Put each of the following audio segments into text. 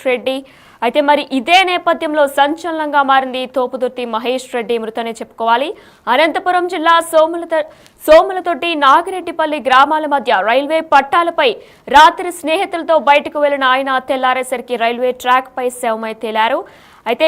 రెడ్డి. అయితే మరి ఇదే నేపథ్యంలో సంచలనంగా మారింది తోపుదుర్తి మహేష్ రెడ్డి మృతనే చెప్పుకోవాలి. అనంతపురం జిల్లా సోములతోటి నాగిరెడ్డిపల్లి గ్రామాల మధ్య రైల్వే పట్టాలపై రాత్రి స్నేహితులతో బయటకు వెళ్లిన ఆయన తెల్లారేసరికి రైల్వే ట్రాక్ పై శవమై తేలారు. అయితే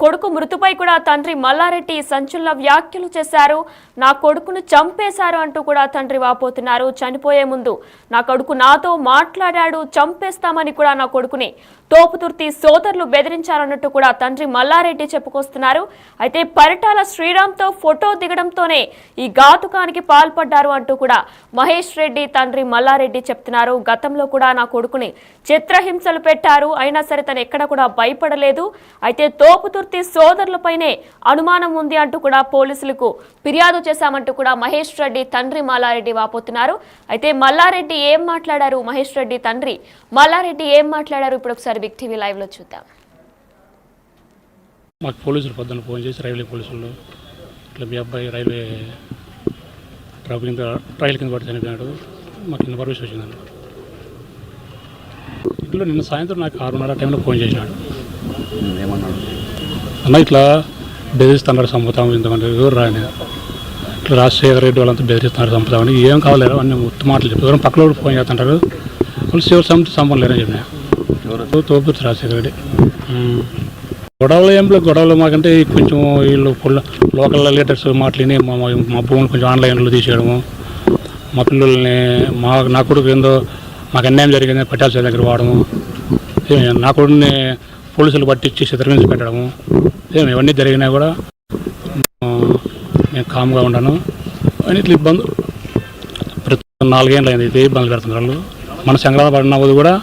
కొడుకు మృతిపై కూడా తండ్రి మల్లారెడ్డి సంచలన వ్యాఖ్యలు చేశారు. నా కొడుకును చంపేశారు అంటూ కూడా తండ్రి వాపోతున్నారు. చనిపోయే ముందు నా కొడుకు నాతో మాట్లాడాడు, చంపేస్తామని కూడా నా కొడుకుని తోపుదుర్తి సోదరులు బెదిరించారన్నట్టు కూడా తండ్రి మల్లారెడ్డి చెప్పుకొస్తున్నారు. అయితే పరిటాల శ్రీరామ్తో ఫోటో దిగడంతోనే ఈ ఘాతుకానికి పాల్పడ్డారు అంటూ కూడా మహేష్ రెడ్డి తండ్రి మల్లారెడ్డి చెప్తున్నారు. గతంలో కూడా నా కొడుకుని చిత్రహింసలు పెట్టారు, అయినా సరే తను ఎక్కడ కూడా భయపడలేదు. అయితే తోపుదుర్తి సోదరులపైనే అనుమానం ఉంది అంటూ కూడా పోలీసులకు ఫిర్యాదు చేశామంటూ కూడా మహేష్ రెడ్డి తండ్రి మల్లారెడ్డి వాపోతున్నారు. అయితే మల్లారెడ్డి ఏం మాట్లాడారు, మహేష్ రెడ్డి తండ్రి మల్లారెడ్డి ఏం మాట్లాడారు, ఇప్పుడు ఒకసారి బిగ్ టీవీ లైవ్ లో చూద్దాం. మాకు పోలీసులు పొద్దున్న ఫోన్ చేసి రైల్వే పోలీసులు ఇట్లా మీ అబ్బాయి రైల్వే రైలు కింద పడి చనిపోయాడు, మాకు ఇన్ఫర్మేషన్ వచ్చిందండి. ఇంట్లో నిన్న సాయంత్రం నాకు 6:30 టైంలో ఫోన్ చేసినాడు. ఏమన్నాడు అన్న ఇట్లా బెదిరిస్తున్నారు, చంపుతాము, ఇంతమంది ఎవరు రాని ఇట్లా రాజశేఖర రెడ్డి వాళ్ళంతా బెదిరిస్తున్నారు, చంపుతామని. ఏం కావాలేరు అన్నీ ఉత్తమ మాటలు చెప్తారు. పక్కన కూడా ఫోన్ చేస్తుంటారు, వాళ్ళు శివరు చంపం లేరని చెప్పినా. తోపుదుర్తి రాజశేఖర రెడ్డి. గొడవలు మాకంటే కొంచెం వీళ్ళు లోకల్ లీడర్స్ మాటలని మా భూములు కొంచెం ఆన్లైన్లో తీసేయడము, మా పిల్లల్ని నా కొడుకు ఏందో మాకు అన్యాయం జరిగింది పట్టాల దగ్గర వాడము, నా కొడుకుని పోలీసులు పట్టించి చిత్రహింస పెట్టడము, ఇవన్నీ జరిగినా కూడా నేను కామ్గా ఉన్నాను అని ఇట్లా ఇబ్బంది. ప్రతి 4 ఏళ్ళు అయింది ఇదే ఇబ్బందులు పెడుతున్నారు వాళ్ళు. మన సంగ్రహం పడినప్పుడు కూడా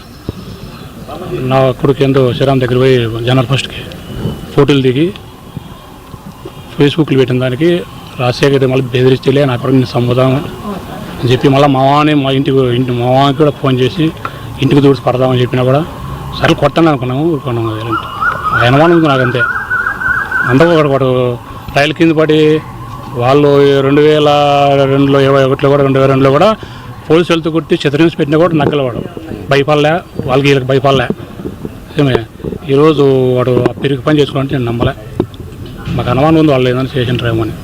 నా కొడుకు ఏందో శ్రీరామ్ దగ్గర పోయి జనరల్ ఫస్ట్కి ఫోటోలు దిగి ఫేస్బుక్లో పెట్టిన దానికి రాజశేఖర్ మళ్ళీ బెదిరిస్తేలే నా కొడుకు నేను చంపుదాం అని చెప్పి మళ్ళీ మా ఇంటి మావానికి కూడా ఫోన్ చేసి ఇంటికి దూడిచి పడదామని చెప్పినా కూడా సరే కొట్టాను అనుకున్నాము, ఊరుకున్నాము. అనుమానం ఉంది నాకు అంతే. అందరూ ఒకటి రైలు కింద పడి వాళ్ళు 2002లో 21లో కూడా 2002లో కూడా పోలీసులతో కొట్టి చిత్రహింస పెట్టినా కూడా నగ్గలవాడు భయపడలే, వాళ్ళకి వీళ్ళకి భయపడలే. ఏమే ఈరోజు వాడు పెరిగి పని చేసుకోవాలంటే నేను నమ్మలే. మాకు అనుమానం ఉంది వాళ్ళు ఏదైనా చేసింటారేమో అని.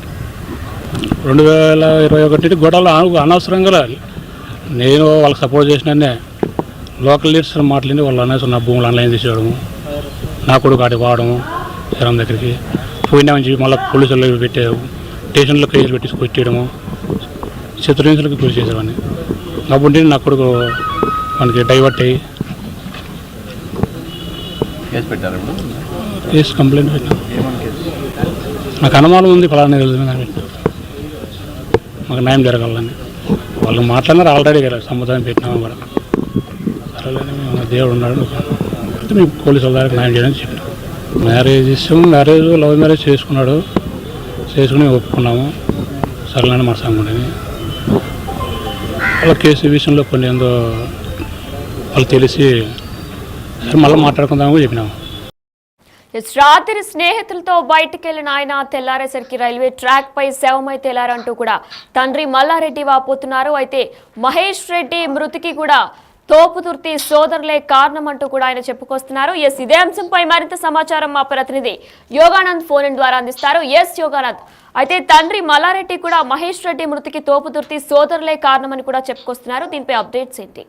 2021 గొడవలు అనవసరంగా నేను వాళ్ళకి సపోర్ట్ చేసినానే. లోకల్ లీడర్స్ మాట్లాడి వాళ్ళు అనేసి నా భూములు ఆన్లైన్ తీసేయడము, నా కొడుకు ఆడికి వాడము, శ్రీరామ్ దగ్గరికి పోయినామని చెప్పి మళ్ళీ పోలీసులు పెట్టారు, స్టేషన్లో కేసులు పెట్టి కొట్టేయడము, చిత్రహింసలకు గురి చేసేవాడిని. కాబట్టి నా కొడుకు మనకి డైవర్ట్ అయ్యి కేసు కంప్లైంట్ పెట్టాను. నాకు అనుమానం ఉంది ఫలానా తెలుసు, మాకు న్యాయం జరగాలని. వాళ్ళు మాట్లాడినారు ఆల్రెడీ కదా, సముదాయం పెట్టినాము కూడా. సరేలేని మేము దేవుడు ఉన్నాడు, మేము పోలీసు వాళ్ళ దగ్గర న్యాయం చేయడానికి చెప్పినాం. మ్యారేజ్ లవ్ మ్యారేజ్ చేసుకున్నాడు, చేసుకుని ఒప్పుకున్నాము. సరేలేని మన సంగుండని వాళ్ళ కేసు విషయంలో కొన్ని ఏందో వాళ్ళు తెలిసి సరే మళ్ళీ మాట్లాడుకుందామని చెప్పినాము. రాత్రి స్నేహితులతో బయటికి వెళ్లిన ఆయన తెల్లారేసరికి రైల్వే ట్రాక్ పై శవమై తేలారంటూ కూడా తండ్రి మల్లారెడ్డి వాపోతున్నారు. అయితే మహేష్ రెడ్డి మృతికి కూడా తోపుదుర్తి సోదరులే కారణం అంటూ కూడా ఆయన చెప్పుకొస్తున్నారు. ఇదే అంశంపై మరింత సమాచారం మా ప్రతినిధి యోగానంద్ ఫోన్ ఇన్ ద్వారా అందిస్తారు. యోగానంద్, అయితే తండ్రి మల్లారెడ్డి కూడా మహేష్ రెడ్డి మృతికి తోపుదుర్తి సోదరులే కారణమని కూడా చెప్పుకొస్తున్నారు. దీనిపై అప్డేట్స్ ఏంటి?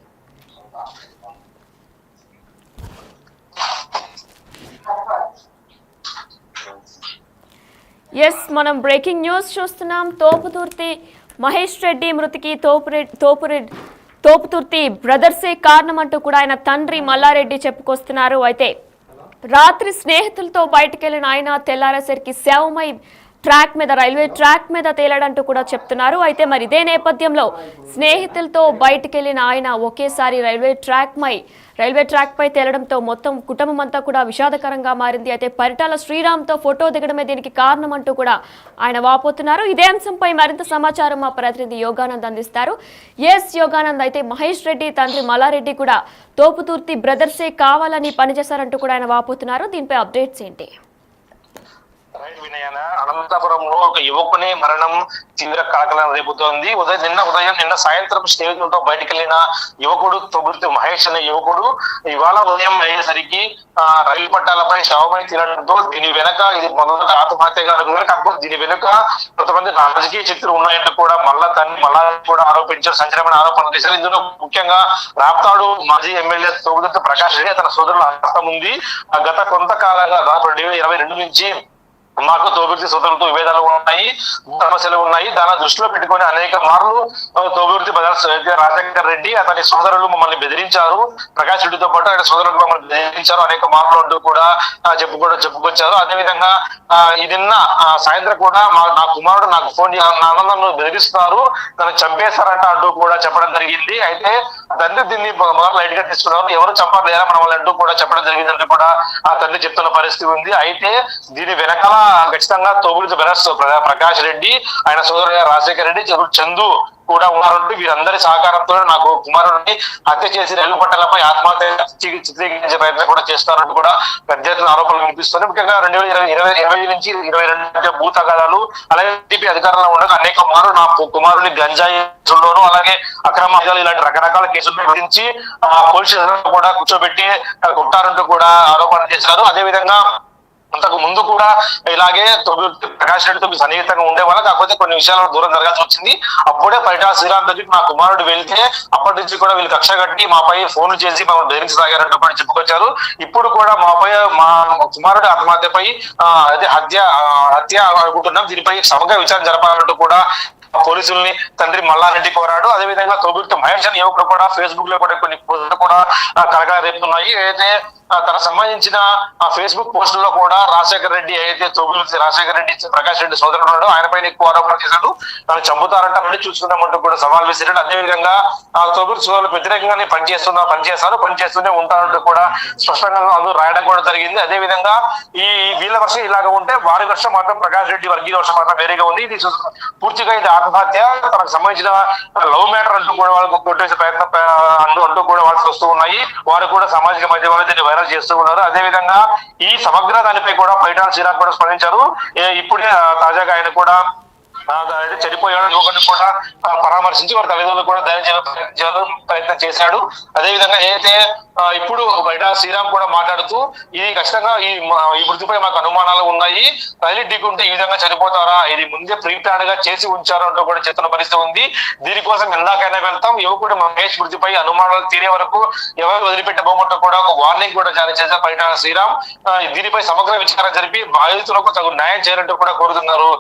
మనం బ్రేకింగ్ న్యూస్ చూస్తున్నాం. తోపుదుర్తి మహేష్ రెడ్డి మృతికి తోపుదుర్తి బ్రదర్సే కారణం అంటూ కూడా ఆయన తండ్రి మల్లారెడ్డి చెప్పుకొస్తున్నారు. అయితే రాత్రి స్నేహితులతో బయటకెళ్లిన ఆయన తెల్లారేసరికి శవమై రైల్వే ట్రాక్ మీద తేలాడంటూ కూడా చెప్తున్నారు. అయితే మరి ఇదే నేపథ్యంలో స్నేహితులతో బయటకెళ్లిన ఆయన ఒకేసారి రైల్వే ట్రాక్ పై తేలడంతో మొత్తం కుటుంబం అంతా కూడా విషాదకరంగా మారింది. అయితే పరిటాల శ్రీరామ్తో ఫోటో దిగడమే దీనికి కారణం అంటూ కూడా ఆయన వాపోతున్నారు. ఇదే అంశంపై మరింత సమాచారం మా ప్రతినిధి యోగానంద్ అందిస్తారు. యోగానంద్, అయితే మహేష్ రెడ్డి తండ్రి మల్లారెడ్డి కూడా తోపుదుర్తి బ్రదర్సే కావాలని పనిచేశారంటూ కూడా ఆయన వాపోతున్నారు. దీనిపై అప్డేట్స్ ఏంటి? రైట్ వినయన అనంతపురంలో ఒక యువకుని మరణం తీవ్ర కలకలం రేపుతోంది. నిన్న సాయంత్రం స్నేహితులతో బయటికి వెళ్ళిన యువకుడు తొగుర్తి మహేష్ అనే యువకుడు ఇవాళ ఉదయం అయ్యేసరికి రైలు పట్టాలపై శవమై తీరడంతో దీని వెనక ఇది మొదట ఆత్మహత్యగా అనుకున్నారు. కాకపోతే దీని వెనుక కొంతమంది రాజకీయ శక్తులు ఉన్నాయంటూ కూడా మళ్ళా కూడా ఆరోపించారు, సంచలనమైన ఆరోపణలు చేశారు. ఇందులో ముఖ్యంగా రాప్తాడు మాజీ ఎమ్మెల్యే తొగుర్తి ప్రకాష్ రెడ్డి అతని సోదరుల హస్తం ఉంది. గత కొంతకాలంగా దాదాపు 2022 నుంచి మాకు తోబుర్తి సోదరులతో విభేదాలు ఉన్నాయి, సమస్యలు ఉన్నాయి. దాన్ని దృష్టిలో పెట్టుకుని అనేక మార్లు తోబుర్తి రాజశేఖర్ రెడ్డి అతని సోదరులు మమ్మల్ని బెదిరించారు, ప్రకాష్ రెడ్డితో పాటు ఆయన సోదరులు మమ్మల్ని బెదిరించారు, అనేక మార్లు అంటూ కూడా చెప్పుకొచ్చారు. అదేవిధంగా నిన్న సాయంత్రం కూడా నా కుమారుడు నాకు ఫోన్ నన్ను బెదిరిస్తున్నారు, నన్ను చంపేస్తారంట అంటూ కూడా చెప్పడం జరిగింది. అయితే తండ్రి దీన్ని లైట్ గా తీసుకున్నారు, ఎవరు చంపలేరా మన వాళ్ళు అంటూ కూడా చెప్పడం జరిగిందంటూ కూడా ఆ తండ్రి చెప్తున్న పరిస్థితి ఉంది. అయితే దీని వెనకాల ఖచ్చితంగా తోబుర్తి ప్రకాష్ రెడ్డి, ఆయన సోదరు రాజశేఖర్ రెడ్డి, చందు కూడా ఉన్నారంటూ వీరందరి సహకారంతో నాకు కుమారుడిని హత్య చేసి రైలు పట్టాలపై ఆత్మహత్య చిత్రీకరించే ప్రయత్నం కూడా చేస్తారంటూ కూడా పెద్ద ఎత్తున ఆరోపణలు వినిపిస్తున్నాయి. ముఖ్యంగా 2020 నుంచి 2022 భూ తగాదాలు అలాగే టీడీపీ అధికారంలో ఉండగా అనేక మార్లు నా కుమారుని గంజాయి కేసుల్లోనూ అలాగే అక్రమ ఇలాంటి రకరకాల కేసులను విధించి పోలీసు స్టేషన్లో కూడా కూర్చోబెట్టి కొట్టారంటూ కూడా ఆరోపణలు చేశారు. అదేవిధంగా అంతకు ముందు కూడా ఇలాగే ప్రకాష్ రెడ్డితో సన్నిహితంగా ఉండేవాళ్ళు, కాకపోతే కొన్ని విషయాల్లో దూరం జరగాల్సి వచ్చింది. అప్పుడే పరిటాల శ్రీరామ్ దగ్గరికి నా కుమారుడు వెళ్తే అప్పటి నుంచి కూడా వీళ్ళు కక్ష కట్టి మాపై ఫోన్లు చేసి మమ్మల్ని బెదిరించసాగారంటూ కూడా చెప్పుకొచ్చారు. ఇప్పుడు కూడా మా కుమారుడు ఆత్మహత్యపై హత్య అనుకుంటున్నాం, దీనిపై సమగ్ర విచారణ జరపాలంటూ కూడా పోలీసుల్ని తండ్రి మల్లారెడ్డి కోరాడు. అదేవిధంగా తోబుర్తి మహేష్ అని యువకుడు కూడా ఫేస్బుక్ లో కూడా కొన్ని పోస్టులు కూడా కలకల రేపుతున్నాయి. అయితే తనకు సంబంధించిన ఫేస్బుక్ పోస్టుల్లో కూడా రాజశేఖర్ రెడ్డి అయితే తోబుర్తి రాజశేఖర్ రెడ్డి ప్రకాష్ రెడ్డి సోదరుడు ఉన్నాడు, ఆయనపైన ఎక్కువ ఆరోపణలు చేశాడు, తను చంపుతారంట మళ్ళీ చూసుకుందామంటూ కూడా సవాల్ విసిరాడు. అదేవిధంగా తోబుర్తి సోదరులకు వ్యతిరేకంగానే పనిచేస్తూనే ఉంటారంటూ కూడా స్పష్టంగా అందులో రాయడం కూడా జరిగింది. అదేవిధంగా వీళ్ళ వర్షం ఇలాగ ఉంటే వారి వర్షం మాత్రం ప్రకాష్ రెడ్డి వర్గీయ వర్షం మాత్రం వేరేగా ఉంది. ఇది పూర్తిగా ఇది ఆత్మహత్య, తనకు సంబంధించిన లవ్ మ్యాటర్ అంటూ కూడా వాళ్ళకు కొట్టేసే ప్రయత్నం అంటూ కూడా వాళ్ళకి వస్తూ ఉన్నాయి. వారు కూడా సామాజిక మాధ్యమాల్లో దీన్ని వైరల్ చేస్తూ ఉన్నారు. అదేవిధంగా ఈ సమగ్ర దానిపై కూడా పరిటాల శ్రీరామ్ కూడా స్పందించారు. ఇప్పుడే తాజాగా ఆయన కూడా చనిపోయాడు యువకుడిని కూడా పరామర్శించి వారి తల్లిదండ్రులు కూడా ధైర్యం ప్రయత్నం చేశాడు. అదేవిధంగా అయితే ఇప్పుడు బయట శ్రీరామ్ కూడా మాట్లాడుతూ ఇది ఖచ్చితంగా ఈ మృతిపై మాకు అనుమానాలు ఉన్నాయి, రైలు ఢీకుంటే ఈ విధంగా చనిపోతారా, ఇది ముందే ప్రీ ప్లాన్ గా చేసి ఉంచారు అంటూ కూడా చెప్తున్న పరిస్థితి ఉంది. దీనికోసం ఎందాకైనా వెళ్తాం, యువకుడు మహేష్ మృతిపై అనుమానాలు తీరే వరకు ఎవరు వదిలిపెట్టబోమంటూ కూడా ఒక వార్నింగ్ కూడా జారీ చేశారు బయట శ్రీరామ్. దీనిపై సమగ్ర విచారణ జరిపి బాధితులకు తగు న్యాయం చేయాలంటూ కూడా కోరుతున్నారు.